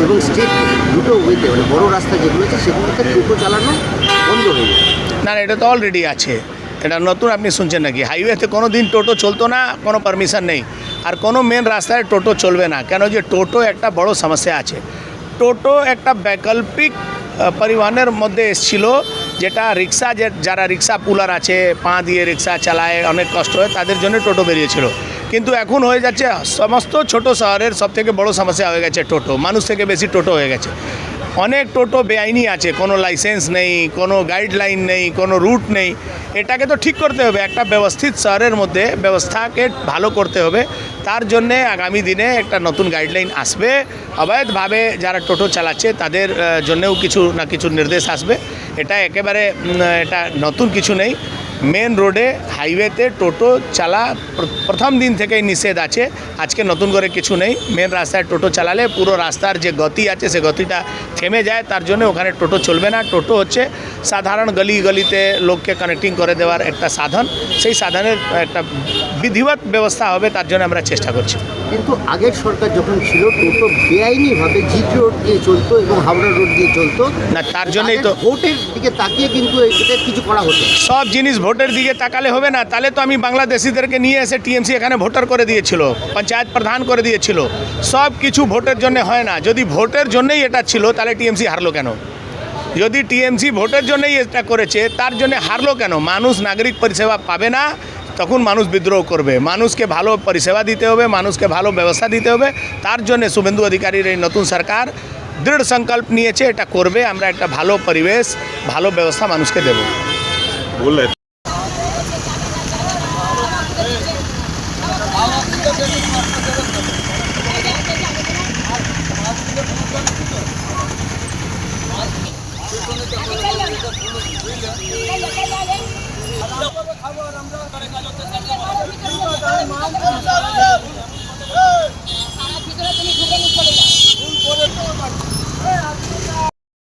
এবং স্টেট দুটো ওয়েতে মানে বড় রাস্তা যেগুলো আছে সেগুলোতে টোটো চালানো বন্ধ হয়ে যায়। না না, এটা তো অলরেডি আছে, এটা নতুন আপনি শুনছেন নাকি? হাইওয়েতে কোনো দিন টোটো চলতো না, কোনো পারমিশন নেই, আর কোনো মেন রাস্তায় টোটো চলবে না। কেন যে টোটো একটা বড় সমস্যা আছে। টোটো একটা বৈকল্পিক পরিবহনের মধ্যে এসেছিল, যেটা রিক্সা, যারা রিক্সা পুলার আছে, পা দিয়ে রিক্সা চালায়, অনেক কষ্ট হয়, তাদের জন্য টোটো বেরিয়েছিল। কিন্তু এখন হয়ে যাচ্ছে সমস্ত ছোট শহরের সবথেকে বড় সমস্যা হয়ে গেছে টোটো, মানুষ থেকে বেশি টোটো হয়ে গেছে। অনেক টোটো বেআইনি আছে, কোনো লাইসেন্স নেই, কোনো গাইডলাইন নেই, কোনো রুট নেই। এটাকে তো ঠিক করতে হবে, একটা ব্যবস্থিত শহরের মধ্যে ব্যবস্থাকে ভালো করতে হবে। তার জন্যে আগামী দিনে একটা নতুন গাইডলাইন আসবে, অবৈধভাবে যারা টোটো চালাচ্ছে তাদের জন্যেও কিছু না কিছু নির্দেশ আসবে। এটা একেবারে এটা নতুন কিছু নেই। মেন রোডে হাইওয়েতে টোটো চালা প্রথম দিন থেকেই নিষেধ আছে, আজকে নতুন করে কিছু নেই। মেন রাস্তায় টোটো চালালে পুরো রাস্তার যে গতি আছে সে গতিটা থেমে যায়, তার জন্য ওখানে টোটো চলবে না। টোটো হচ্ছে সাধারণ গলিতে লোককে কানেক্টিং করে দেওয়ার একটা সাধন, সেই সাধনের একটা বিধিবৎ ব্যবস্থা হবে, তার জন্য আমরা চেষ্টা করছি। কিন্তু আগের সরকার যখন ছিল টোটো বেআইনিভাবে জিটি রোড দিয়ে চলতো এবং হাওড়া রোড দিয়ে চলতো না, তার জন্যই তো ভোটের দিকে তাকিয়ে কিন্তু এটা কিছু করা হতো। সব জিনিস ভোটের দিকে তাকালে হবে না, তাহলে তো আমি বাংলাদেশিদেরকে নিয়ে এসে টিএমসি এখানে ভোটার করে দিয়েছিল, পঞ্চায়েত প্রধান করে দিয়েছিল। সব কিছু ভোটের জন্য হয় না। যদি ভোটের জন্যই এটা ছিল তাহলে টিএমসি হারলো কেন? যদি টিএমসি ভোটের জন্যই এটা করেছে তার জন্য হারলো কেন? মানুষ নাগরিক পরিষেবা পাবে না, তখন মানুষ বিদ্রোহ করবে। মানুষকে ভালো পরিষেবা দিতে হবে, মানুষকে ভালো ব্যবস্থা দিতে হবে। তার জন্য শুভেন্দু অধিকারীর এই নতুন সরকার দৃঢ় সংকল্প নিয়েছে, এটা করবে। আমরা একটা ভালো পরিবেশ, ভালো ব্যবস্থা মানুষকে দেব। বললেন খবর আমরা